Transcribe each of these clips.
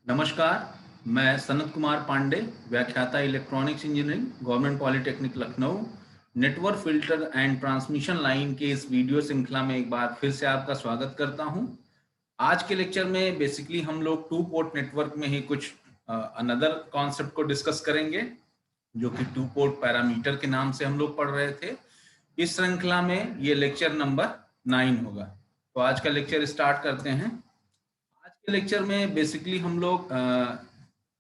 नमस्कार, मैं सनत कुमार पांडे, व्याख्याता electronics engineering, government polytechnic Lucknow. Network filter and transmission line के इस वीडियो श्रृंखला में एक बार फिर से आपका स्वागत करता हूं। आज के लेक्चर में बेसिकली हम लोग टू पोर्ट नेटवर्क में ही कुछ अनदर कॉन्सेप्ट को डिस्कस करेंगे, जो कि टू पोर्ट पैरामीटर के नाम से हम लोग पढ़ रहे थे। इस श्रृंखला में ये लेक्चर नंबर 9 होगा। तो आज का लेक्चर स्टार्ट करते हैं। आज के लेक्चर में बेसिकली हम लोग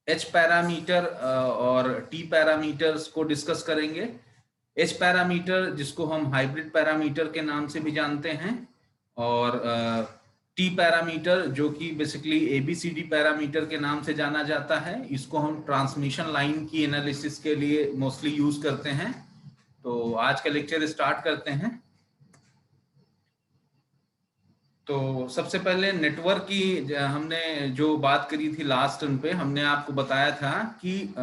एच पैरामीटर और टी पैरामीटर्स को डिस्कस करेंगे। एच पैरामीटर जिसको हम हाइब्रिड पैरामीटर के नाम से भी जानते हैं, और टी पैरामीटर जो कि बेसिकली एबीसीडी पैरामीटर के नाम से जाना जाता है, इसको हम ट्रांसमिशन लाइन की एनालिसिस के लिए मोस्टली यूज करते हैं। तो आज का लेक्चर स्टार्ट करते हैं। तो सबसे पहले नेटवर्क की हमने जो बात करी थी लास्ट टर्न पे, हमने आपको बताया था कि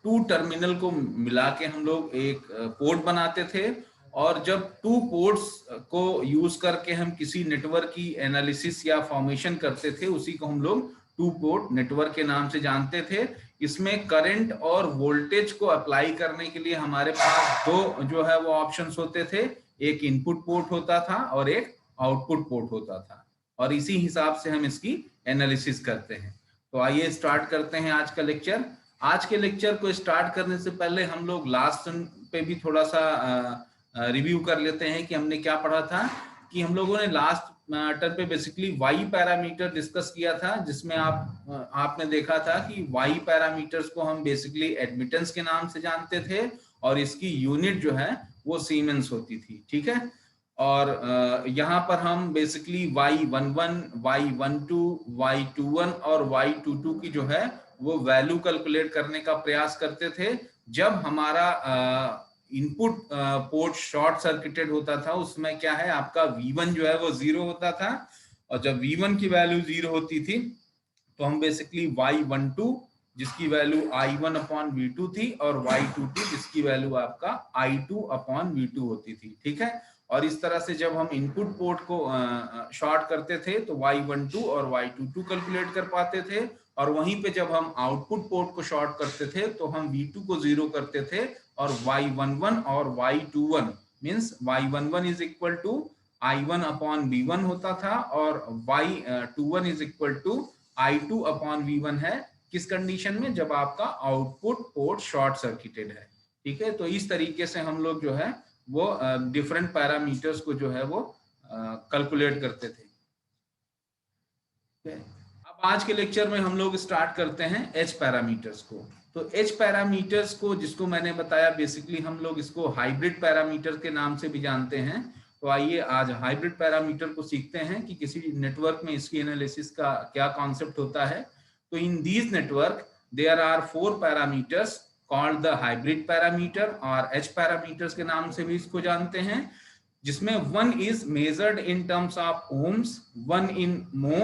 टू टर्मिनल को मिला के हम लोग एक पोर्ट बनाते थे, और जब टू पोर्ट्स को यूज करके हम किसी नेटवर्क की एनालिसिस या फॉर्मेशन करते थे, उसी को हम लोग टू पोर्ट नेटवर्क के नाम से जानते थे। इसमें करंट और वोल्टेज को अप्लाई करने के लिए हमारे पास दो जो है वो ऑप्शंस होते थे। एक इनपुट पोर्ट होता था और एक आउटपुट पोर्ट होता था, और इसी हिसाब से हम इसकी एनालिसिस करते हैं। तो आइए स्टार्ट करते हैं आज का लेक्चर। आज के लेक्चर को स्टार्ट करने से पहले हम लोग लास्ट पे भी थोड़ा सा रिव्यू कर लेते हैं कि हमने क्या पढ़ा था। कि हम लोगों ने लास्ट टर्म पे बेसिकली वाई पैरामीटर डिस्कस किया था, जिसमें आपने देखा था कि वाई पैरामीटर्स को हम बेसिकली एडमिटेंस के नाम से जानते थे, और इसकी यूनिट जो है वो सीमेंस होती थी। ठीक है, और यहाँ पर हम बेसिकली y11, y12, y21 और y22 की जो है वो वैल्यू कैलकुलेट करने का प्रयास करते थे। जब हमारा इनपुट पोर्ट शॉर्ट सर्किटेड होता था, उसमें क्या है, आपका V1 जो है वो 0 होता था, और जब V1 की वैल्यू 0 होती थी तो हम बेसिकली y12 जिसकी वैल्यू I1 अपॉन V2 थी, और y22 जिसकी वैल्यू आपका I2 अपॉन V2 होती थी। ठीक है, और इस तरह से जब हम इनपुट पोर्ट को शॉर्ट करते थे तो y12 और y22 कैलकुलेट कर पाते थे, और वहीं पे जब हम आउटपुट पोर्ट को शॉर्ट करते थे तो हम V2 को 0 करते थे, और y11 और y21 means y11 is equal to I1 upon V1 होता था, और y21 is equal to I2 upon V1 है। किस कंडीशन में? जब आपका आउटपुट पोर्ट शॉर्ट सर्किटेड है। ठीक है, तो इस तरीके से हम लोग जो है वो डिफरेंट पैरामीटर्स को जो है वो कैलकुलेट करते थे। अब आज के लेक्चर में हम लोग स्टार्ट करते हैं एच पैरामीटर्स को। तो एच पैरामीटर्स को, जिसको मैंने बताया बेसिकली हम लोग इसको हाइब्रिड पैरामीटर के नाम से भी जानते हैं। तो आइए आज हाइब्रिड पैरामीटर को सीखते हैं कि किसी नेटवर्क में इसकी एनालिसिस का क्या कॉन्सेप्ट होता है। तो in these network there are 4 parameters called the hybrid parameter, और एच पैरामीटर्स के नाम से भी इसको जानते हैं, जिसमें one is measured in terms of ohms, one in mho,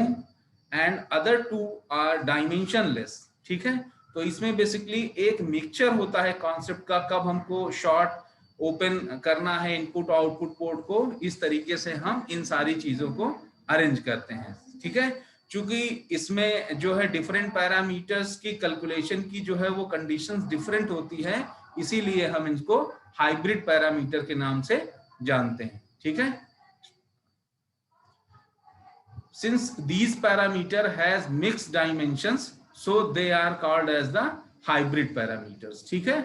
and other two are dimensionless. ठीक है, तो इसमें बेसिकली एक मिक्सचर होता है कॉन्सेप्ट का, कब हमको शॉर्ट ओपन करना है इनपुट आउटपुट पोर्ट को, इस तरीके से हम इन सारी चीजों को अरेंज करते हैं। ठीक है, चूंकि इसमें जो है डिफरेंट पैरामीटर्स की कैलकुलेशन की जो है वो कंडीशंस डिफरेंट होती है, इसीलिए हम इनको हाइब्रिड पैरामीटर के नाम से जानते हैं। ठीक है, since these parameter has mixed dimensions, so they are called as the hybrid parameters. ठीक है,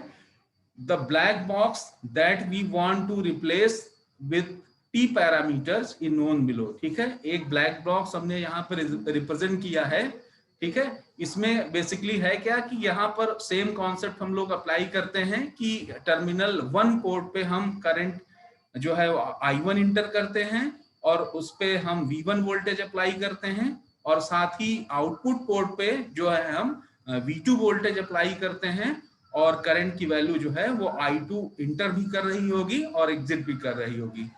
the black box that we want to replace with T parameters is known below. ठीक है, एक ब्लैक बॉक्स हमने यहाँ पर रिप्रेजेंट किया है। ठीक है, इसमें बेसिकली है क्या कि यहाँ पर सेम कॉन्सेप्ट हम लोग अप्लाई करते हैं कि टर्मिनल 1 पोर्ट पे हम करंट जो है I1 इंटर करते हैं, और उस पे हम V1 वोल्टेज अप्लाई करते हैं, और साथ ही आउटपुट पोर्ट पे जो है हम V2 वोल्टेज अप्लाई करते हैं, और करंट की वैल्यू जो है वो I2 इंटर भी कर रही होगी और एग्जिट भी कर रही होगी।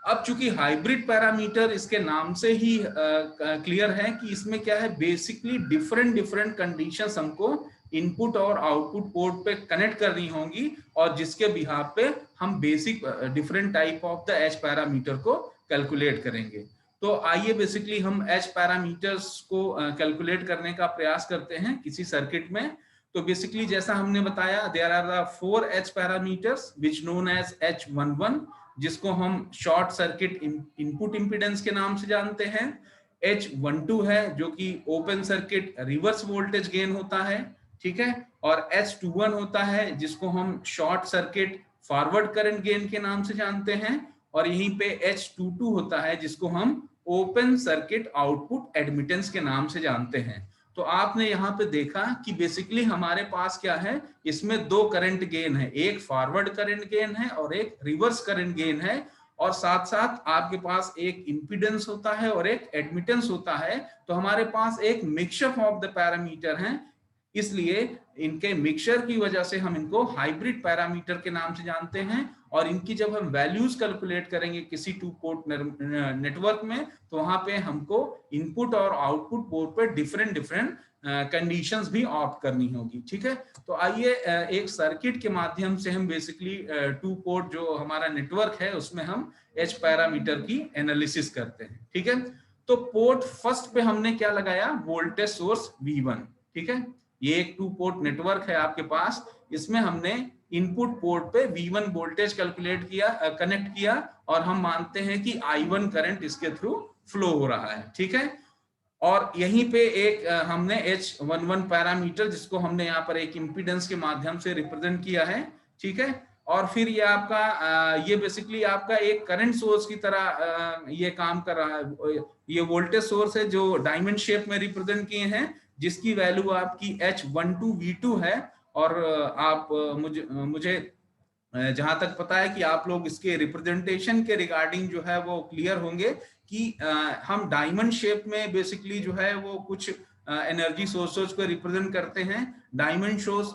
अब चूंकि हाइब्रिड पैरामीटर इसके नाम से ही क्लियर है कि इसमें क्या है, बेसिकली डिफरेंट कंडीशंस हमको इनपुट और आउटपुट पोर्ट पे कनेक्ट करनी होंगी, और जिसके बिहाफ पे हम basic different type of the H parameter को कैलकुलेट करेंगे। तो आइए बेसिकली हम एच पैरामीटर्स को कैलकुलेट करने का प्रयास करते हैं किसी सर्किट में। तो बेसिकली जैसा हमने बताया, there are the 4 H parameters which known as H11, जिसको हम शॉर्ट सर्किट इनपुट इंपीडेंस के नाम से जानते हैं। H12 है जो कि open circuit reverse voltage gain होता है, ठीक है। और H21 होता है जिसको हम short circuit forward current gain के नाम से जानते हैं। और यहीं पे H22 होता है जिसको हम ओपन सर्किट आउटपुट एडमिटेंस के नाम से जानते हैं। तो आपने यहाँ पे देखा कि बेसिकली हमारे पास क्या है, इसमें दो करंट गेन है, एक फॉरवर्ड करंट गेन है और एक रिवर्स करंट गेन है, और साथ साथ आपके पास एक इंपीडेंस होता है और एक एडमिटेंस होता है। तो हमारे पास एक मिक्सचर ऑफ द पैरामीटर है, इसलिए इनके मिक्सचर की वजह से हम इनको हाइब्रिड पैरामीटर के नाम से जानते हैं। और इनकी जब हम वैल्यूज कैलकुलेट करेंगे किसी टू पोर्ट नेटवर्क में, तो वहां पे हमको इनपुट और आउटपुट पोर्ट पे डिफरेंट डिफरेंट कंडीशंस भी ऑप्ट करनी होगी, ठीक है। तो आइए एक सर्किट के माध्यम से हम बेसिकली टू पोर्ट जो हमारा नेटवर्क है उसमें हम एच पैरामीटर की एनालिसिस करते हैं, ठीक है। तो पोर्ट फर्स्ट पे हमने क्या लगाया, वोल्टेज सोर्स V1, ठीक है। ये एक टू पोर्ट नेटवर्क है आपके पास, इसमें हमने इनपुट पोर्ट पे V1 वोल्टेज कैलकुलेट किया, कनेक्ट किया, और हम मानते हैं कि I1 करंट इसके थ्रू फ्लो हो रहा है, ठीक है। और यहीं पे एक हमने H11 पैरामीटर जिसको हमने यहाँ पर एक इंपीडेंस के माध्यम से रिप्रेजेंट किया है, ठीक है। और फिर ये आपका ये बेसिकली आपका एक करंट सोर्स की तरह ये काम कर रहा है। ये वोल्टेज सोर्स है जो डायमंड शेप में रिप्रेजेंट किए हैं, जिसकी वैल्यू आपकी H12 V2 है। और आप मुझे जहां तक पता है कि आप लोग इसके रिप्रेजेंटेशन के रिगार्डिंग जो है वो क्लियर होंगे कि हम डायमंड शेप में बेसिकली जो है वो कुछ एनर्जी सोर्सेज को रिप्रेजेंट करते हैं। डायमंड शोज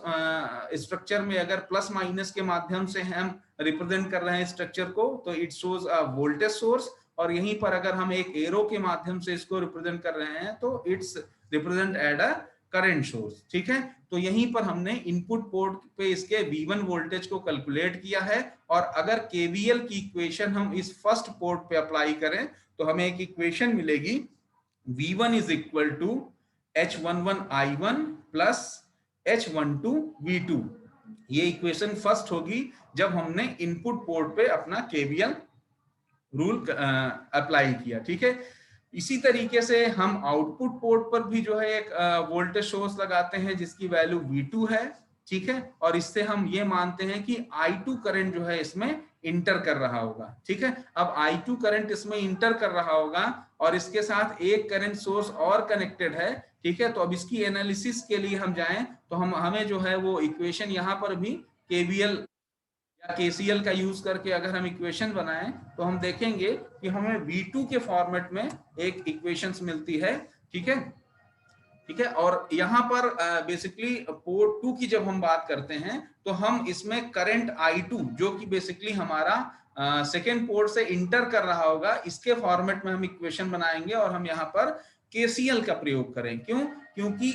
स्ट्रक्चर में अगर प्लस माइनस के माध्यम से हम रिप्रेजेंट कर रहे हैं स्ट्रक्चर को, तो it shows a voltage source. और यहीं पर अगर हम एक एरो के माध्यम से इसको रिप्रेजेंट कर रहे हैं तो it's represented a current source, ठीक है। तो यहीं पर हमने इनपुट पोर्ट पे इसके V1 वोल्टेज को कैलकुलेट किया है। और अगर KVL की इक्वेशन हम इस फर्स्ट पोर्ट पे अप्लाई करें तो हमें एक इक्वेशन मिलेगी, V1 is equal to H11 I1 plus H12 V2। ये इक्वेशन फर्स्ट होगी जब हमने इनपुट पोर्ट पे अपना KVL रूल अप्लाई किया, ठीक है। इसी तरीके से हम आउटपुट पोर्ट पर भी जो है एक वोल्टेज सोर्स लगाते हैं जिसकी वैल्यू V2 है, ठीक है। और इससे हम ये मानते हैं कि I2 करंट जो है इसमें इंटर कर रहा होगा, ठीक है। अब I2 करंट इसमें इंटर कर रहा होगा और इसके साथ एक करंट सोर्स और कनेक्टेड है, ठीक है। तो अब इसकी एनालिसिस के लिए हम जाएं तो हमें जो है वो इक्वेशन यहाँ पर भी KVL या KCL का यूज करके अगर हम इक्वेशन बनाएं तो हम देखेंगे कि हमें V2 के फॉर्मेट में एक इक्वेशंस मिलती है, ठीक है, ठीक है। और यहाँ पर बेसिकली पोर्ट 2 की जब हम बात करते हैं तो हम इसमें करंट I2 जो कि बेसिकली हमारा सेकेंड पोर्ट से इंटर कर रहा होगा, इसके फॉर्मेट में हम इक्वेशन बनाएंगे और हम यहाँ पर KCL का प्रयोग करें। क्यों? क्योंकि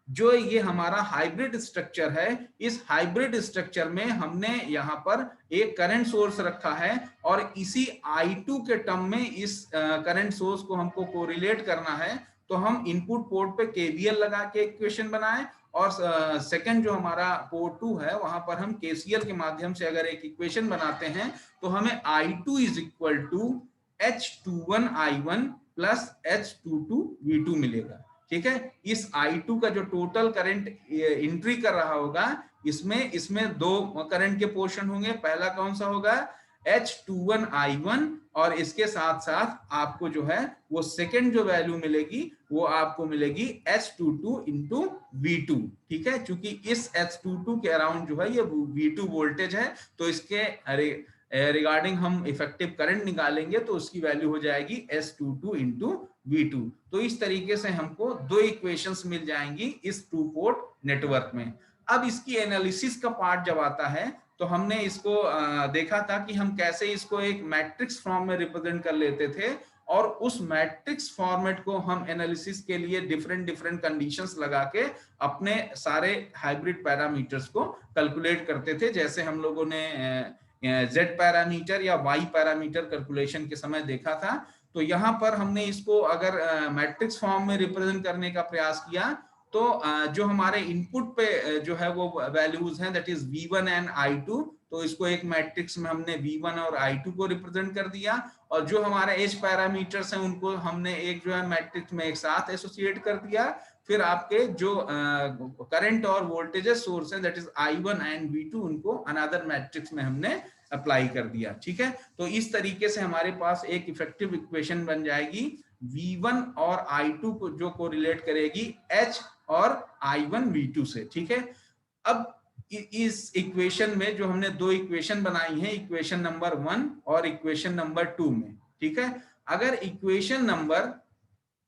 जो ये हमारा हाइब्रिड स्ट्रक्चर है, इस हाइब्रिड स्ट्रक्चर में हमने यहाँ पर एक करंट सोर्स रखा है और इसी I2 के टर्म में इस करंट सोर्स को हमको कोरिलेट करना है। तो हम इनपुट पोर्ट पे KVL लगा के इक्वेशन बनाएं और सेकंड जो हमारा पोर्ट 2 है वहां पर हम KCL के माध्यम से अगर एक इक्वेशन बनाते हैं तो हमें I2 is equal to H21 I1 plus H22 V2 मिलेगा, ठीक है। इस I2 का जो टोटल करंट एंट्री कर रहा होगा इसमें दो करंट के पोर्शन होंगे। पहला कौन सा होगा, H21 I1, और इसके साथ साथ आपको जो है वो सेकंड जो वैल्यू मिलेगी वो आपको मिलेगी H22 इंटू V2, ठीक है। क्योंकि इस H22 के अराउंड जो है ये V2 वोल्टेज है, तो इसके रिगार्डिंग हम इफेक्टिव करंट निकालेंगे तो उसकी वैल्यू हो जाएगी S22 इंटू V2। तो इस तरीके से हमको दो इक्वेशंस मिल जाएंगी इस टू पोर्ट नेटवर्क में। अब इसकी एनालिसिस का पार्ट जब आता है तो हमने इसको देखा था कि हम कैसे इसको एक मैट्रिक्स फॉर्म में रिप्रेजेंट कर लेते थे और उस मैट्रिक्स फॉर्मेट को हम एनालिसिस के लिए डिफरेंट कंडीशंस लगा के अपने सारे हाइब्रिड पैरामीटर्स को कैलकुलेट करते थे। जैसे हम लोगों ने Z पैरामीटर या Y पैरामीटर कैलकुलेशन के समय देखा था। तो यहाँ पर हमने इसको अगर मैट्रिक्स फॉर्म में रिप्रेजेंट करने का प्रयास किया तो जो हमारे इनपुट पे जो है वो वैल्यूज हैं that is V1 and I2, तो इसको एक मैट्रिक्स में हमने V1 और I2 को रिप्रेजेंट कर दिया, और जो हमारे एच पैरामीटर्स हैं उनको हमने एक जो है मैट्रिक्स में एक साथ एसोसिएट कर दिया। फिर आपके जो करंट और वोल्टेजेस सोर्स है that is I1 and V2 उनको अनदर मैट्रिक्स में हमने अप्लाई कर दिया। ठीक है, तो इस तरीके से हमारे पास एक इफेक्टिव इक्वेशन बन जाएगी V1 और I2 को जो कोरिलेट करेगी H और I1 V2 से। ठीक है, अब इस इक्वेशन में जो हमने दो इक्वेशन बनाई है, इक्वेशन नंबर 1 और इक्वेशन नंबर 2 में, ठीक है, अगर इक्वेशन नंबर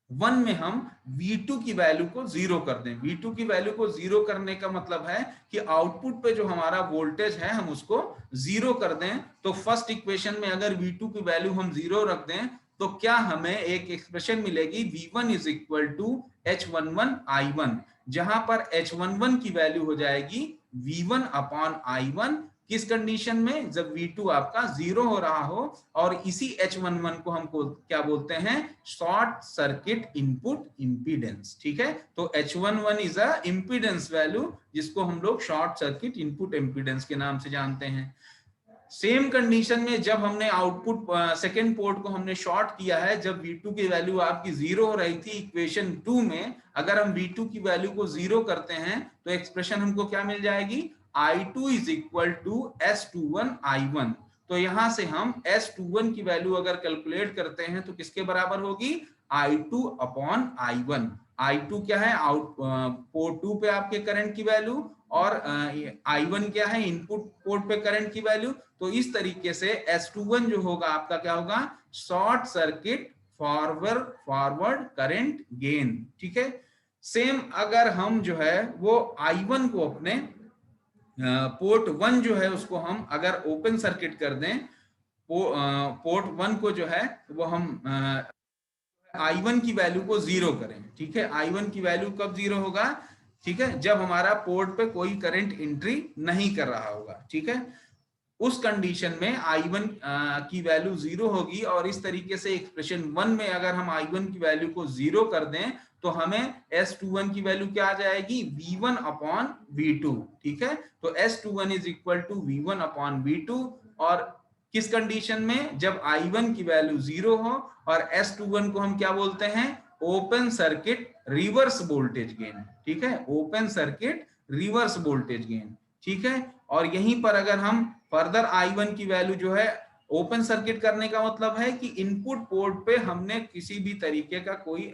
1 में हम V2 की वैल्यू को जीरो कर दें, V2 की वैल्यू को जीरो करने का मतलब है कि आउटपुट पे जो हमारा वोल्टेज है हम उसको जीरो कर दें। तो फर्स्ट इक्वेशन में अगर V2 की वैल्यू हम जीरो रख दें तो क्या हमें एक एक्सप्रेशन मिलेगी V1 is equal to H11 I1, जहां पर H11 की वैल्यू हो जाएगी V1 अपॉन I1, किस कंडीशन में, जब V2 आपका जीरो हो रहा हो, और इसी H11 को हम क्या बोलते हैं, शॉर्ट सर्किट इनपुट इंपीडेंस। ठीक है, तो H11 is a impedance value जिसको हम लोग शॉर्ट सर्किट इनपुट इंपीडेंस के नाम से जानते हैं। सेम कंडीशन में जब हमने आउटपुट सेकेंड पोर्ट को हमने शॉर्ट किया है, जब V2 की वैल्यू आपकी जीरो हो रही थी इक्वेशन 2 में, अगर हम V2 की वैल्यू को जीरो करते हैं तो एक्सप्रेशन हमको क्या मिल जाएगी, I2 is equal to S21 I1। तो यहां से हम S21 की वैल्यू अगर कैलकुलेट करते हैं तो किसके बराबर होगी, I2 अपॉन I1। I2 क्या है, आउट पोर्ट 2 पे आपके करंट की वैल्यू, और I1 क्या है, इनपुट पोर्ट पे करंट की वैल्यू। तो इस तरीके से S21 जो होगा आपका क्या होगा, short circuit forward current gain. ठीक है, सेम अगर हम जो है वो I1 को अपने पोर्ट 1 जो है उसको हम अगर ओपन सर्किट कर दें, पोर्ट 1 को जो है वो हम I1 की वैल्यू को जीरो करें। ठीक है, I1 की वैल्यू कब जीरो होगा, ठीक है, जब हमारा पोर्ट पे कोई करंट एंट्री नहीं कर रहा होगा। ठीक है, उस कंडीशन में I1 की वैल्यू जीरो होगी, और इस तरीके से एक्सप्रेशन 1 में अगर हम I1 की वैल्यू को जीरो कर दें तो हमें S21 की वैल्यू क्या आ जाएगी, V1 अपॉन V2। ठीक है, तो S21 is equal to V1 upon V2, और किस कंडीशन में, जब I1 की वैल्यू जीरो हो, और S21 को हम क्या बोलते हैं, open circuit reverse voltage gain. ठीक है, open circuit reverse voltage gain. ठीक है, और यहीं पर अगर हम फर्दर I1 की वैल्यू जो है, ओपन सर्किट करने का मतलब है कि इनपुट पोर्ट पे हमने किसी भी तरीके का कोई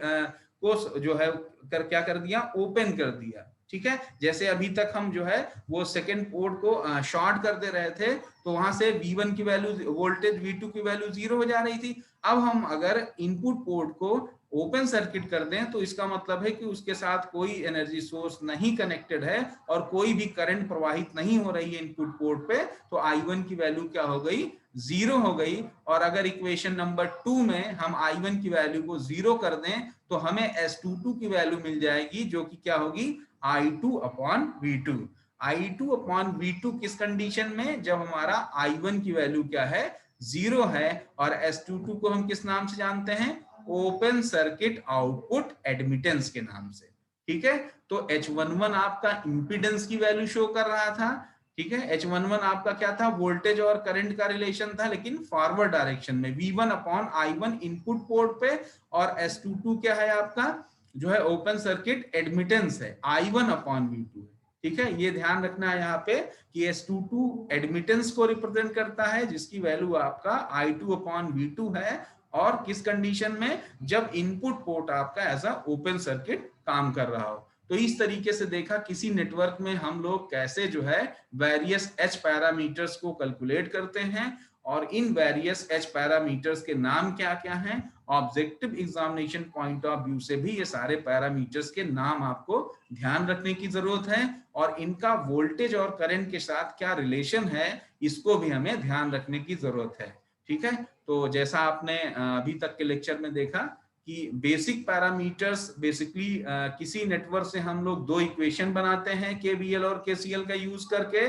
को जो है क्या कर दिया, ओपन कर दिया। ठीक है, जैसे अभी तक हम जो है वो सेकेंड पोर्ट को शॉर्ट कर दे रहे थे, तो वहां से V1 की वैल्यू वोल्टेज V2 की वैल्यू जीरो हो जा रही थी। अब हम अगर इनपुट पोर्ट को ओपन सर्किट कर दें तो इसका मतलब है कि उसके साथ कोई एनर्जी सोर्स नहीं कनेक्टेड है और कोई भी करंट प्रवाहित नहीं हो रही है इनपुट पोर्ट पे, तो I1 की वैल्यू क्या हो गई, जीरो हो गई। और अगर इक्वेशन नंबर 2 में हम I1 की वैल्यू को जीरो कर दें तो हमें S22 की वैल्यू मिल जाएगी, जो कि क्या होगी, I2 upon V2। I2 upon V2 किस कंडीशन में, जब हमारा I1 की वैल्यू क्या है, जीरो है, और S22 को हम किस नाम से जानते हैं, ओपन सर्किट आउटपुट एडमिटेंस के नाम से। ठीक है, तो H11 आपका इंपीडेंस की वैल्यू शो कर रहा था। ठीक है, H11 आपका क्या था, वोल्टेज और करंट का रिलेशन था, लेकिन फॉरवर्ड डायरेक्शन में, V1 upon I1 input port पे, और S22 क्या है आपका, जो है ओपन सर्किट एडमिटेंस है, I1 अपॉन V2 है। ठीक है, ये ध्यान रखना है यहाँ पे कि S22 एडमिटेंस को रिप्रेजेंट करता है, जिसकी वैल्यू आपका I2 अपॉन V2 है, और किस कंडीशन में, जब इनपुट पोर्ट आपका एज अ ओपन सर्किट काम कर रहा हो। तो इस तरीके से देखा किसी नेटवर्क में हम लोग कैसे जो है वेरियस एच पैरामीटर्स को कैलकुलेट करते हैं, और इन वेरियस एच पैरामीटर्स के नाम क्या क्या हैं। Objective examination point of view से भी ये सारे पैरामीटर्स के नाम आपको ध्यान रखने की जरूरत है, और इनका वोल्टेज और करंट के साथ क्या रिलेशन है इसको भी हमें ध्यान रखने की जरूरत है। ठीक है, तो जैसा आपने अभी तक के लेक्चर में देखा कि बेसिक पैरामीटर्स बेसिकली किसी नेटवर्क से हम लोग दो इक्वेशन बनाते हैं KVL और KCL का यूज करके,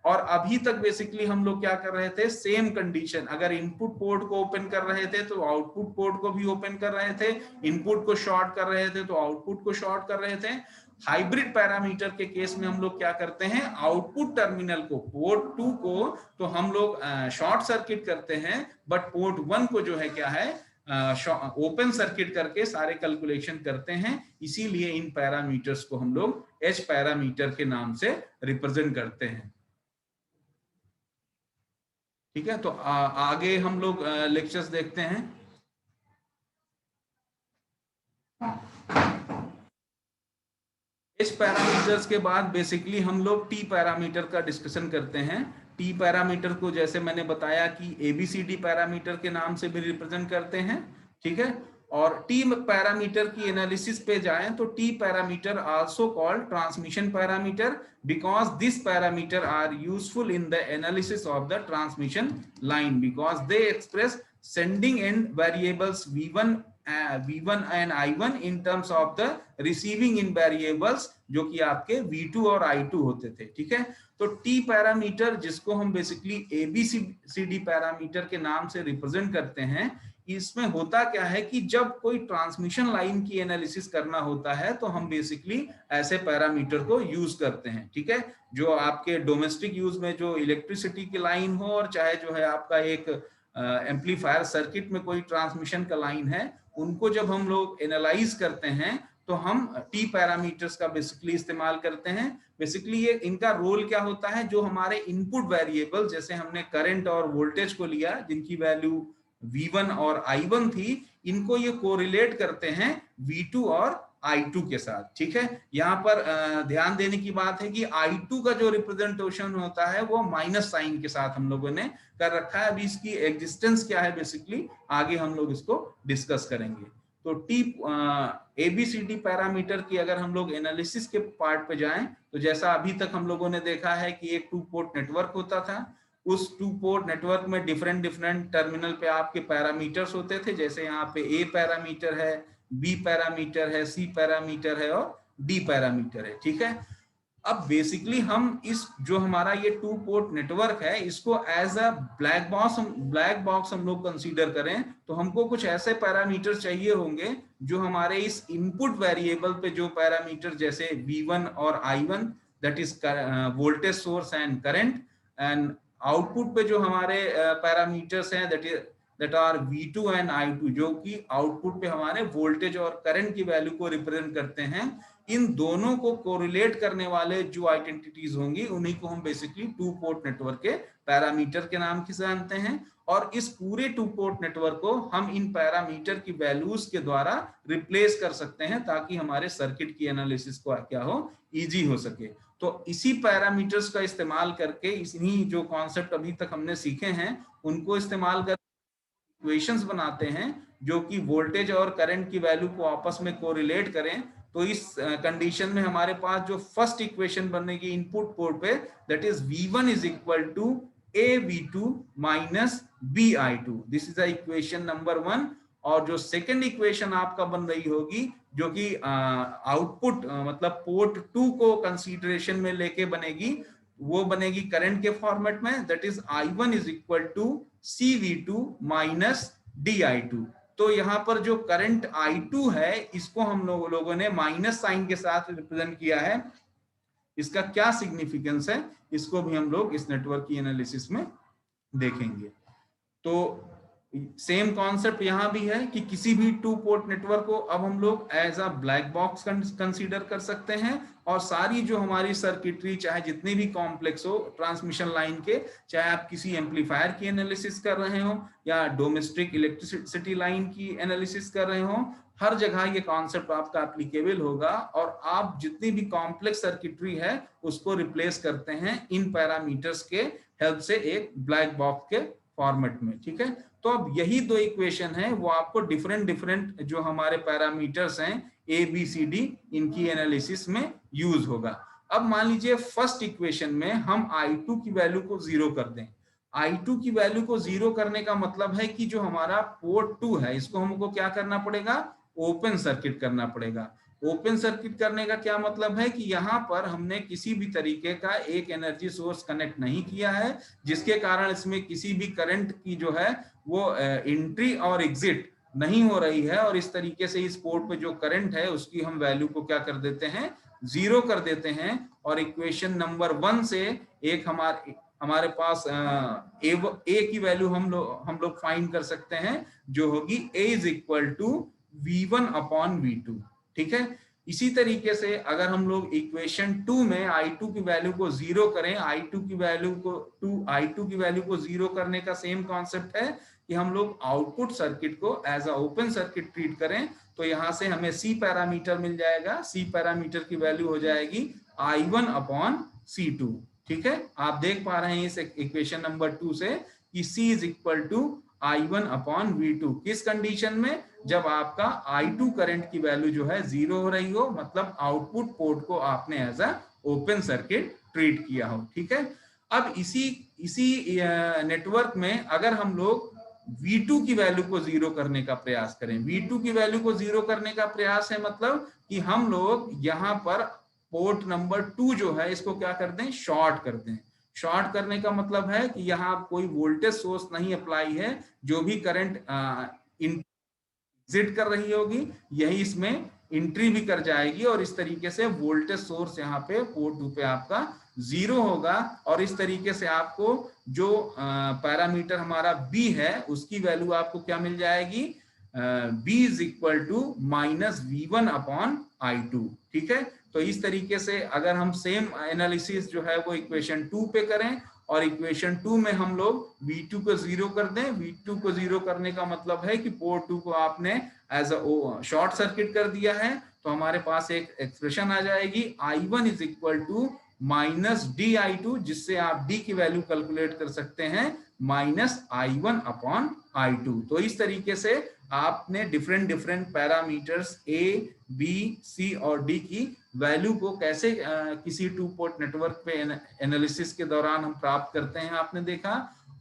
और अभी तक बेसिकली हम लोग क्या कर रहे थे, सेम कंडीशन, अगर इनपुट पोर्ट को ओपन कर रहे थे तो आउटपुट पोर्ट को भी ओपन कर रहे थे, इनपुट को शॉर्ट कर रहे थे तो आउटपुट को शॉर्ट कर रहे थे। हाइब्रिड पैरामीटर के केस में हम लोग क्या करते हैं, आउटपुट टर्मिनल को, पोर्ट 2 को तो हम लोग शॉर्ट सर्किट करते हैं, बट पोर्ट 1 को जो है क्या है, ओपन सर्किट करके सारे कैलकुलेशन करते हैं। इसीलिए इन पैरामीटर्स को हम लोग एच पैरामीटर के नाम से रिप्रेजेंट करते हैं। ठीक है, तो आगे हम लोग लेक्चर्स देखते हैं। इस पैरामीटर्स के बाद बेसिकली हम लोग टी पैरामीटर का डिस्कशन करते हैं। टी पैरामीटर को जैसे मैंने बताया कि एबीसीडी पैरामीटर के नाम से भी रिप्रेजेंट करते हैं। ठीक है, और टी पैरामीटर की एनालिसिस पे जाएं तो T parameter also called transmission parameter because this parameter are useful in the analysis of the transmission line because they express sending and variables V1 and I1 in terms of the receiving in variables जो कि आपके V2 और I2 होते थे। ठीक है, तो T parameter जिसको हम बेसिकली ABCD पैरामीटर के नाम से रिप्रेजेंट करते हैं, इसमें होता क्या है कि जब कोई ट्रांसमिशन लाइन की एनालिसिस करना होता है तो हम बेसिकली ऐसे पैरामीटर को यूज करते हैं। ठीक है, जो आपके डोमेस्टिक यूज में जो इलेक्ट्रिसिटी की लाइन हो और चाहे जो है आपका एक एम्पलीफायर सर्किट में कोई ट्रांसमिशन का लाइन है, उनको जब हम लोग एनालाइज करते हैं तो हम टी पैरामीटर्स का बेसिकली इस्तेमाल करते हैं। बेसिकली ये इनका रोल क्या होता है, जो हमारे इनपुट वेरिएबल जैसे हमने करंट और वोल्टेज को लिया जिनकी वैल्यू V1 और I1 थी, इनको ये कोरिलेट करते हैं V2 और I2 के साथ। ठीक है, यहाँ पर ध्यान देने की बात है कि I2 का जो रिप्रेजेंटेशन होता है वो माइनस साइन के साथ हम लोगों ने कर रखा है। अभी इसकी एग्जिस्टेंस क्या है बेसिकली आगे हम लोग इसको डिस्कस करेंगे। तो टी एबीसीडी पैरामीटर की अगर हम लोग एनालिसिस के पार्ट पे जाएं तो जैसा अभी तक हम लोगों ने देखा है कि एक 2 पोर्ट नेटवर्क होता था, उस 2 पोर्ट नेटवर्क में डिफरेंट टर्मिनल पे आपके पैरामीटर्स होते थे। जैसे यहाँ पे ए पैरामीटर है, बी पैरामीटर है, सी पैरामीटर है और डी पैरामीटर है। ठीक है, अब बेसिकली हम इस जो हमारा ये 2 पोर्ट नेटवर्क है इसको एज अ ब्लैक बॉक्स हम लोग कंसीडर करें तो हमको कुछ ऐसे पैरामीटर चाहिए होंगे जो हमारे इस इनपुट वेरिएबल पे जो पैरामीटर जैसे V1 और I1 that is voltage source and current, and output पे जो हमारे पैरामीटर्स हैं that are V2 and I2 जो कि आउटपुट पे हमारे वोल्टेज और करंट की वैल्यू को रिप्रेजेंट करते हैं। इन दोनों को कोरिलेट करने वाले जो आइडेंटिटीज होंगी उन्हीं को हम बेसिकली 2 पोर्ट नेटवर्क के पैरामीटर के नाम से जानते हैं। और इस पूरे 2 पोर्ट नेटवर्क को हम इन पैरामीटर की वैल्यूज के द्वारा रिप्लेस कर सकते हैं ताकि हमारे सर्किट की एनालिसिस को क्या हो, इजी हो सके। तो इसी पैरामीटर्स का इस्तेमाल करके इन्हीं जो कॉन्सेप्ट अभी तक हमने सीखे हैं उनको इस्तेमाल कर इक्वेशंस बनाते हैं जो कि वोल्टेज और करंट की वैल्यू को आपस में कोरिलेट करें। तो इस कंडीशन में हमारे पास जो फर्स्ट इक्वेशन बनेगी इनपुट पोर्ट पे that is V1 is equal to AV2 minus BI2, this is the equation number 1। और जो सेकंड इक्वेशन आपका बन रही होगी जो कि आउटपुट मतलब पोर्ट 2 को कंसीडरेशन में लेके बनेगी, वो बनेगी करंट के फॉर्मेट में that is I1 is equal to CV2 minus DI2। तो यहाँ पर जो करंट I2 है इसको हम लोगों ने माइनस साइन के साथ रिप्रेजेंट किया है। इसका क्या सिग्निफिकेंस है इसको भी हम लोग इस नेटवर्क की एनालिसिस में देखेंगे। तो सेम कॉन्सेप्ट यहाँ भी है कि किसी भी 2 पोर्ट नेटवर्क को अब हम लोग as a black box consider कर सकते हैं और सारी जो हमारी सर्किटरी चाहे जितनी भी कॉम्प्लेक्स हो ट्रांसमिशन लाइन के, चाहे आप किसी एम्पलीफायर की एनालिसिस कर रहे हो या डोमेस्टिक इलेक्ट्रिसिटी लाइन की एनालिसिस कर रहे हो, हर जगह ये कॉन्सेप्ट आपका एप्लीकेबल होगा और आप जितनी भी कॉम्प्लेक्स सर्किटरी है उसको रिप्लेस करते हैं इन पैरामीटर्स के हेल्प से एक ब्लैक बॉक्स के फॉर्मेट में। ठीक है, तो अब यही 2 इक्वेशन है वो आपको डिफरेंट जो हमारे पैरामीटर्स हैं ABCD इनकी एनालिसिस में यूज होगा। अब मान लीजिए फर्स्ट इक्वेशन में हम I2 की वैल्यू को 0 कर दें। I2 की वैल्यू को 0 करने का मतलब है कि जो हमारा पोर्ट 2 है इसको हमको क्या करना पड़ेगा, ओपन सर्किट करना पड़ेगा। ओपन सर्किट करने का क्या मतलब है कि यहाँ पर हमने किसी भी तरीके का एक एनर्जी सोर्स कनेक्ट नहीं किया है, जिसके कारण इसमें किसी भी करंट की जो है वो एंट्री और एग्जिट नहीं हो रही है, और इस तरीके से इस पोर्ट पे जो करंट है उसकी हम वैल्यू को क्या कर देते हैं, जीरो कर देते हैं। और इक्वेशन नंबर 1 से एक हमारे पास ए की वैल्यू हम लोग फाइंड कर सकते हैं, जो होगी A is equal to V1 upon V2। ठीक है, इसी तरीके से अगर हम लोग इक्वेशन 2 में I2 की वैल्यू को जीरो करें, I2 की वैल्यू को जीरो करने का सेम कॉन्सेप्ट है कि हम लोग आउटपुट सर्किट को as a open circuit treat करें, तो यहां से हमें C पैरामीटर मिल जाएगा। C पैरामीटर की वैल्यू हो जाएगी I1 अपॉन C2। ठीक है, आप देख पा रहे हैं इस इक्वेशन नंबर 2 से कि C is equal to I1 upon V2। किस कंडीशन में, जब आपका I2 करंट की वैल्यू जो है जीरो हो रही हो, मतलब आउटपुट पोर्ट को आपने as a open circuit treat किया हो। ठीक है, अब इसी नेटवर्क में अगर हम लोग V2 की वैल्यू को जीरो करने का प्रयास करें, V2 की वैल्यू को जीरो करने का प्रयास है मतलब कि हम लोग यहाँ पर पोर्ट नंबर 2 जो है इसको क्या कर दें, शॉर्ट कर दें। शॉर्ट करने का मतलब है कि यहाँ कोई वोल्टेज सोर्स नहीं अप्लाई है, जो भी करंट एग्जिट कर रही होगी यही इसमें एंट्री भी कर जाएगी, और इस तरीके से वोल्टेज सोर्स यहाँ पे पोर्ट 2 पे आपका जीरो होगा। और इस तरीके से आपको जो पैरामीटर हमारा B है उसकी वैल्यू आपको क्या मिल जाएगी, B is equal to minus V1 upon I2। ठीक है, तो इस तरीके से अगर हम सेम एनालिसिस जो है वो इक्वेशन 2 पे करें, और इक्वेशन 2 में हम लोग V2 को जीरो कर दें। V2 को जीरो करने का मतलब है कि पोर्ट 2 को आपने एज अ शॉर्ट सर्किट कर दिया है, तो हमारे पास एक एक्सप्रेशन आ जाएगी I1 is equal to minus DI2, जिससे आप D की वैल्यू कैलकुलेट कर सकते हैं माइनस I1 अपॉन I2। तो इस तरीके से आपने different parameters A, B, C और D की वैल्यू को कैसे किसी टू पोर्ट नेटवर्क पे एनालिसिस के दौरान हम प्राप्त करते हैं आपने देखा,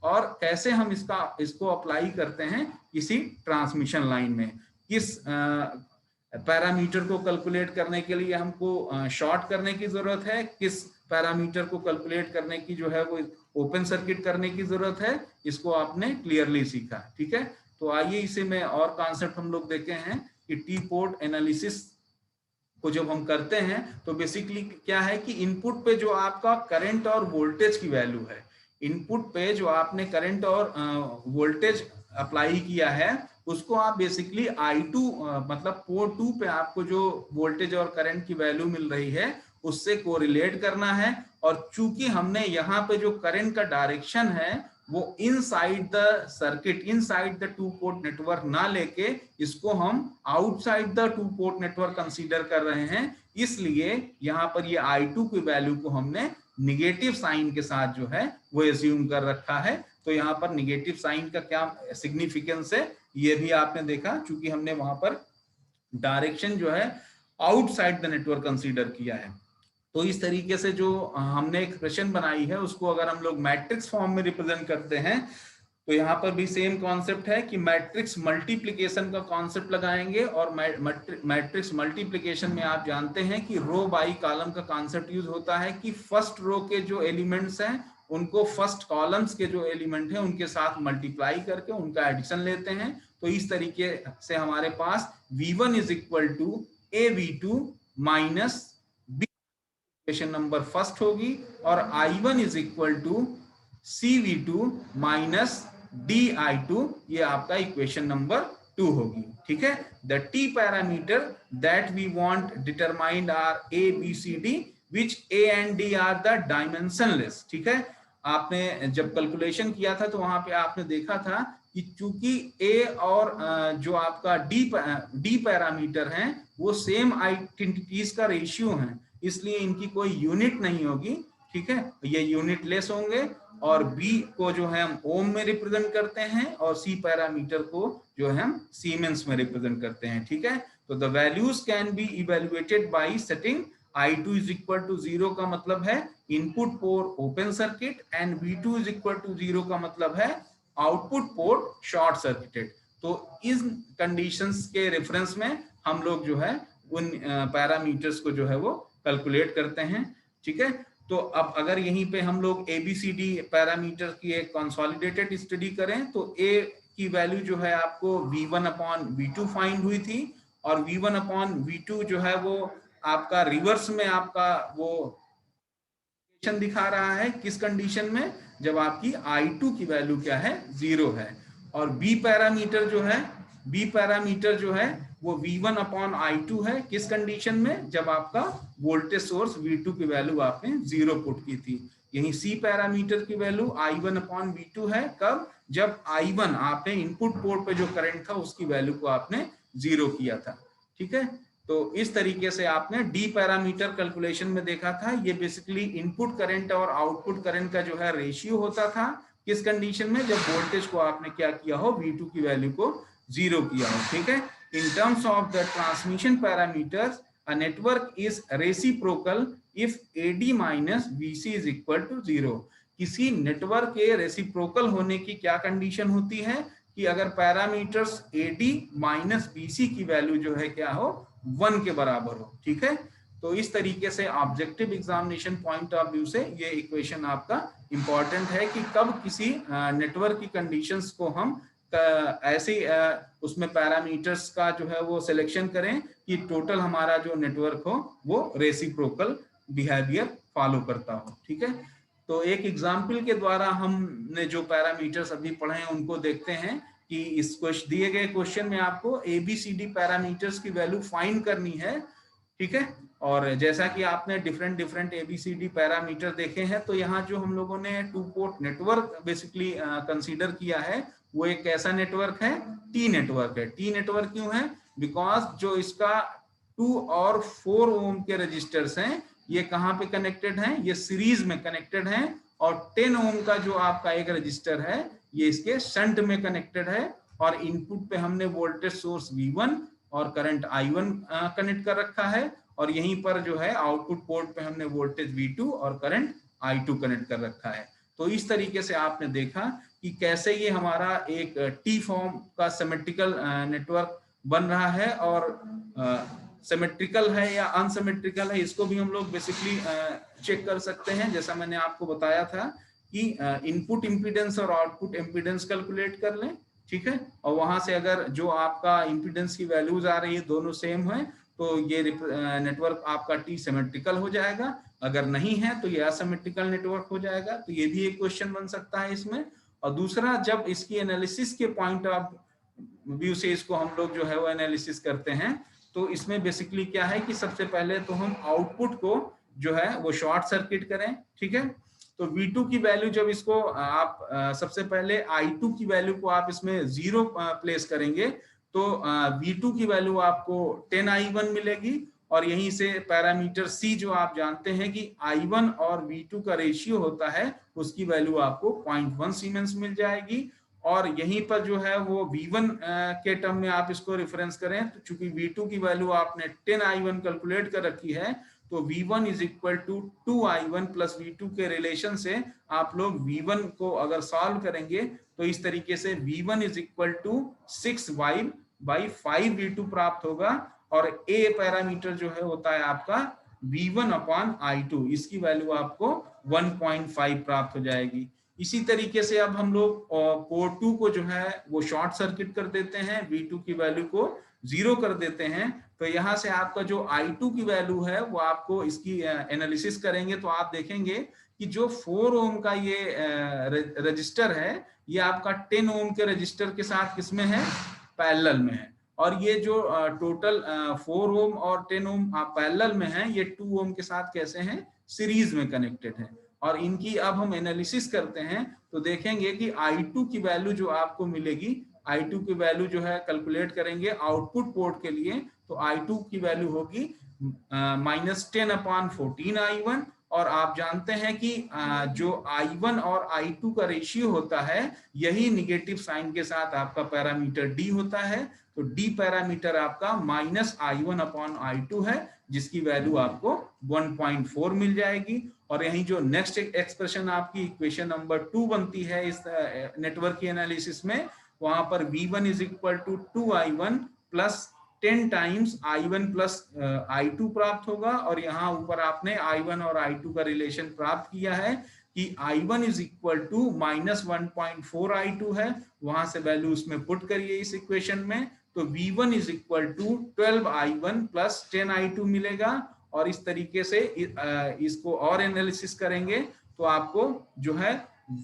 और कैसे हम इसको अप्लाई करते हैं किसी ट्रांसमिशन लाइन में। किस पैरामीटर को कैलकुलेट करने के लिए हमको शॉर्ट करने की जरूरत है, किस पैरामीटर को कैलकुलेट करने की जो है वो ओपन सर्किट करने की जरूरत है, इसको आपने क्लियरली सीखा। ठीक है, तो आइए इसे में और कॉन्सेप्ट हम लोग देखे हैं कि टी पोर्ट एनालिसिस को जब हम करते हैं तो बेसिकली क्या है कि इनपुट पे जो आपका करंट और वोल्टेज की वैल्यू है, इनपुट पे जो आपने करंट और वोल्टेज अप्लाई किया है उसको आप बेसिकली I2 मतलब पोर्ट 2 पे आपको जो वोल्टेज और करंट की वैल्यू मिल रही है उससे कोरिलेट करना है। और चूंकि हमने यहाँ पे जो करंट का डायरेक्शन है वो inside the circuit, inside the two port network ना लेके इसको हम outside the two port network consider कर रहे हैं, इसलिए यहाँ पर ये I2 की वैल्यू को हमने निगेटिव साइन के साथ जो है वो एज्यूम कर रखा है। तो यहाँ पर निगेटिव साइन का क्या सिग्निफिकेंस है ये भी आपने देखा, चूंकि हमने वहां पर डायरेक्शन जो है आउटसाइड द नेटवर्क कंसीडर किया है। तो इस तरीके से जो हमने एक्सप्रेशन बनाई है उसको अगर हम लोग मैट्रिक्स फॉर्म में रिप्रेजेंट करते हैं तो यहाँ पर भी सेम कॉन्सेप्ट है कि मैट्रिक्स मल्टीप्लिकेशन का कॉन्सेप्ट लगाएंगे। और मैट्रिक्स मल्टीप्लिकेशन में आप जानते हैं कि रो बाई कॉलम का कॉन्सेप्ट यूज होता है कि फर्स्ट रो के जो एलिमेंट्स हैं उनको फर्स्ट कॉलम्स के जो एलिमेंट हैं उनके साथ मल्टीप्लाई करके उनका एडिशन लेते हैं। तो इस तरीके से हमारे पास V1 is equal to AV2 minus equation number first होगी, और I1 is equal to CV2 minus DI2, ये आपका इक्वेशन नंबर 2 होगी। ठीक है, the T parameter that we want determined are A, B, C, D which A and D are the dimensionless। ठीक है, आपने जब कैलकुलेशन किया था तो वहां पे आपने देखा था कि चूंकि A और जो आपका D पैरामीटर हैं वो सेम आइडेंटिटीज का रेशियो है, इसलिए इनकी कोई यूनिट नहीं होगी। ठीक है, ये यूनिट लेस होंगे, और B को जो है हम ओम में रिप्रेजेंट करते हैं और C पैरामीटर को जो है हम सीमेंस में रिप्रेजेंट करते हैं। ठीक है, तो the values can be evaluated by setting I2 is equal to 0 का मतलब है input port open circuit, and V2 is equal to 0 का मतलब है आउटपुट पोर्ट शॉर्ट सर्किटेड। तो इस कंडीशंस के रेफरेंस में हम लोग जो है उन पैरामीटर्स को जो है वो कैलकुलेट करते हैं। ठीक है, तो अब अगर यहीं पे हम लोग ABCD पैरामीटर की एक कंसोलिडेटेड स्टडी करें तो A की वैल्यू जो है आपको V1/V2 फाइंड हुई थी, और V1/V2 जो है वो आपका रिवर्स में आपका वो दिखा रहा है किस कंडीशन में, जब आपकी I2 की वैल्यू क्या है, 0 है। और B पैरामीटर जो है वो V1/I2 है, किस कंडीशन में, जब आपका वोल्टेज सोर्स V2 की वैल्यू आपने 0 पुट की थी। यही C पैरामीटर की वैल्यू I1/V2 है, कब, जब I1 आपने इनपुट पोर्ट पे जो करंट था उसकी वैल्यू को आपने 0 किया था। ठीक है, तो इस तरीके से आपने डी पैरामीटर कैलकुलेशन में देखा था, ये बेसिकली इनपुट करंट और आउटपुट करंट का जो है रेशियो होता था, किस कंडीशन में, जब वोल्टेज को आपने क्या किया हो, V2 की वैल्यू को 0 किया हो। ठीक है, in terms of the transmission parameters a network is reciprocal if AD minus BC is equal to 0। किसी नेटवर्क के रेसिप्रोकल होने की क्या कंडीशन होती है, कि अगर पैरामीटर्स AD माइनस BC की वैल्यू जो है क्या हो, 1 के बराबर हो। ठीक है, तो इस तरीके से objective examination point of view से ये इक्वेशन आपका इंपॉर्टेंट है कि कब किसी नेटवर्क की कंडीशंस को हम ऐसे उसमें पैरामीटर्स का जो है वो सिलेक्शन करें कि टोटल हमारा जो नेटवर्क हो वो रेसिप्रोकल बिहेवियर फॉलो करता हो। ठीक है, तो एक एग्जाम्पल के द्वारा हमने जो पैरामीटर्स अभी पढ़े हैं उनको देखते हैं कि इस दिए गए क्वेश्चन में आपको ABCD पैरामीटर्स की वैल्यू फाइंड करनी है। ठीक है, और जैसा कि आपने डिफरेंट ABCD पैरामीटर देखे हैं, तो यहाँ जो हम लोगों ने 2 पोर्ट नेटवर्क बेसिकली कंसीडर किया है वो एक कैसा नेटवर्क है, T नेटवर्क है। T नेटवर्क क्यों है, बिकॉज जो इसका 2 और 4 ओम के रजिस्टर्स हैं ये कहाँ पे कनेक्टेड हैं, ये सीरीज में कनेक्टेड हैं, और 10 ओम का जो आपका एक रजिस्टर है ये इसके शंट में कनेक्टेड है, और इनपुट पे हमने वोल्टेज सोर्स V1 और करंट I1 कनेक्ट कर रखा है, और यहीं पर जो है आउटपुट पोर्ट पे हमने वोल्टेज V2 और करंट I2 कनेक्ट कर रखा है। तो इस तरीके से आपने देखा कि कैसे ये हमारा एक टी फॉर्म का सिमेट्रिकल नेटवर्क बन रहा है, और सिमेट्रिकल है या अनसिमेट्रिकल है इसको भी हम लोग बेसिकली चेक कर सकते हैं। जैसा मैंने आपको बताया था कि इनपुट इम्पीडेंस और आउटपुट इम्पीडेंस कैलकुलेट कर लें। ठीक है, और वहां से अगर जो आपका इम्पीडेंस की वैल्यूज आ रही है दोनों सेम है तो ये नेटवर्क आपका टी सिमेट्रिकल हो जाएगा, अगर नहीं है तो ये असिमेट्रिकल नेटवर्क हो जाएगा। तो ये भी एक क्वेश्चन बन सकता है इसमें। और दूसरा, जब इसकी एनालिसिस के पॉइंट ऑफ व्यू से इसको हम लोग जो है वो एनालिसिस करते हैं, तो इसमें बेसिकली क्या है कि सबसे पहले तो हम आउटपुट को जो है वो शॉर्ट सर्किट करें। ठीक है, तो V2 की वैल्यू जब इसको आप सबसे पहले I2 की वैल्यू को आप इसमें 0 प्लेस करेंगे तो V2 की वैल्यू आपको 10I1 मिलेगी, और यहीं से पैरामीटर C जो आप जानते हैं कि I1 और V2 का रेशियो होता है, उसकी वैल्यू आपको 0.1 सीमेंस मिल जाएगी। और यहीं पर जो है वो V1 के टर्म में आप इसको रेफरेंस करें, तो चूंकि V2 की वैल्यू आपने 10I1 कैलकुलेट कर रखी है, तो V1 is equal to 2I1 plus V2 के रिलेशन से आप लोग V1 को अगर सॉल्व करेंगे तो इस तरीके से V1 is equal to 6Y/5V2 प्राप्त होगा, और A पैरामीटर जो है होता है आपका V1/I2, इसकी वैल्यू आपको 1.5 प्राप्त हो जाएगी। इसी तरीके से अब हम लोग पोर्ट 2 को जो है वो शॉर्ट सर्किट कर देते हैं, V2 की वैल्यू को 0 कर देते हैं, तो यहाँ से आपका जो I2 की वैल्यू है वो आपको इसकी एनालिसिस करेंगे तो आप देखेंगे कि जो 4 ओम का ये रजिस्टर है ये आपका 10 ओम के रजिस्टर के साथ किसमें है, पैरेलल में है, और ये जो टोटल 4 ओम और 10 ओम पैरेलल में है, ये 2 ओम के साथ कैसे हैं, सीरीज में कनेक्टेड है। और इनकी अब हम एनालिसिस करते हैं तो देखेंगे कि I2 की वैल्यू जो आपको मिलेगी, I2 की वैल्यू जो है कैलकुलेट करेंगे आउटपुट पोर्ट के लिए, तो I2 की वैल्यू होगी -10/14I1, और आप जानते हैं कि जो I1 और I2 का रेशियो होता है यही निगेटिव साइन के साथ आपका पैरामीटर D होता है, तो D पैरामीटर आपका -I1/I2 है, जिसकी वैल्यू आपको 1.4 मिल जाएगी। और यही जो नेक्स्ट एक्सप्रेशन आपकी इक्वेशन नंबर 2 बनती है इस नेटवर्क की एनालिसिस में, वहां पर V1 is equal to 2I1 plus 10 times I1 plus I2 प्राप्त होगा, और यहाँ ऊपर आपने I1 और I2 का रिलेशन प्राप्त किया है कि I1 is equal to -1.4 I2 है, वहां से वैल्यू उसमें पुट करिए इस इक्वेशन में, तो V1 is equal to 12 I1 plus 10 I2 मिलेगा। और इस तरीके से इसको और एनालिसिस करेंगे तो आपको जो है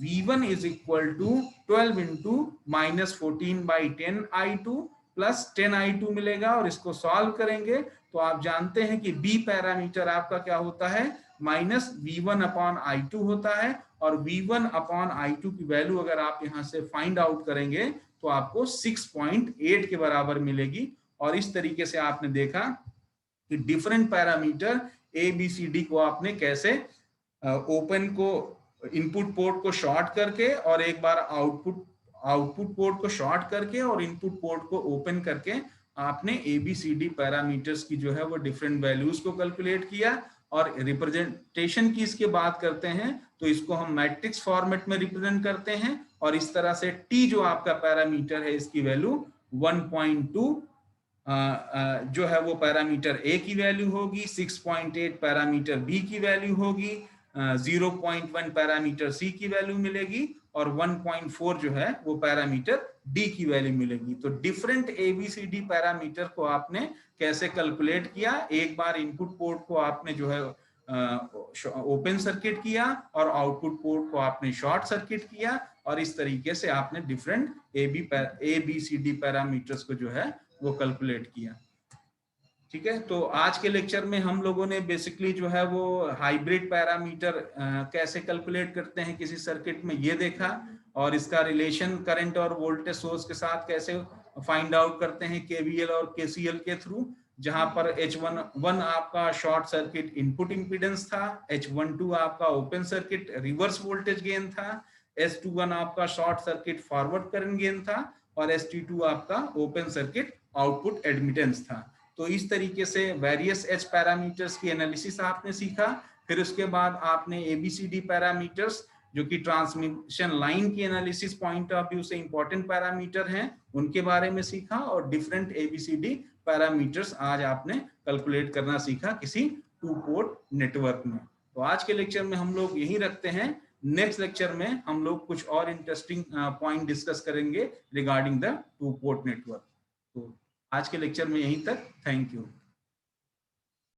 V1 is equal to 12 into -14/10 I2 plus 10 I2 मिलेगा। और इसको सॉल्व करेंगे तो आप जानते हैं कि B पैरामीटर आपका क्या होता है, -V1/I2 होता है, और V1/I2 की वैल्यू अगर आप यहां से फाइंड आउट करेंगे तो आपको 6.8 के बराबर मिलेगी। और इस तरीके से आपने देखा कि डिफरेंट पैरामीटर ABCD को आपने कैसे ओपन को इनपुट पोर्ट को शॉर्ट करके और एक बार आउटपुट पोर्ट को शॉर्ट करके और इनपुट पोर्ट को ओपन करके आपने ABCD पैरामीटर्स की जो है वो डिफरेंट वैल्यूज को कैलकुलेट किया। और रिप्रेजेंटेशन की इसके बात करते हैं तो इसको हम मैट्रिक्स फॉर्मेट में रिप्रेजेंट करते हैं, और इस तरह से T जो आपका पैरामीटर है इसकी वैल्यू 1.2 जो है वो पैरामीटर A की वैल्यू होगी, 6.8 पैरामीटर B की वैल्यू होगी, 0.1 पैरामीटर C की वैल्यू मिलेगी, और 1.4 जो है वो पैरामीटर D की वैल्यू मिलेगी। तो डिफरेंट ABCD पैरामीटर को आपने कैसे कैलकुलेट किया, एक बार इनपुट पोर्ट को आपने जो है ओपन सर्किट किया और आउटपुट पोर्ट को आपने शॉर्ट सर्किट किया, और इस तरीके से आपने डिफरेंट ABCD पैरामीटर्स को जो है वो कैलकुलेट किया। ठीक है, तो आज के लेक्चर में हम लोगों ने बेसिकली जो है वो हाइब्रिड पैरामीटर कैसे कैलकुलेट करते हैं किसी सर्किट में ये देखा, और इसका रिलेशन करंट और वोल्टेज सोर्स के साथ कैसे फाइंड आउट करते हैं KVL और KCL के थ्रू, जहां पर H11 आपका शॉर्ट सर्किट इनपुट इंपीडेंस था, H12 आपका open circuit reverse voltage gain था, S21 आपका short circuit forward current gain था, और ST2 आपका ओपन सर्किट आउटपुट एडमिटेंस था। तो इस तरीके से वेरियस H पैरामीटर्स की एनालिसिस आपने सीखा। फिर उसके बाद आपने ABCD पैरामीटर्स जो कि ट्रांसमिशन लाइन की एनालिसिस पॉइंट ऑफ व्यू से इंपॉर्टेंट पैरामीटर हैं उनके बारे में सीखा, और डिफरेंट ABCD पैरामीटर्स आज आपने कैलकुलेट करना सीखा किसी 2 पोर्ट नेटवर्क में। तो आज के लेक्चर में हम लोग यही रखते हैं। नेक्स्ट लेक्चर में हम लोग कुछ और इंटरेस्टिंग पॉइंट डिस्कस करेंगे रिगार्डिंग द 2 पोर्ट नेटवर्क। तो आज के लेक्चर में यहीं तक। Thank you.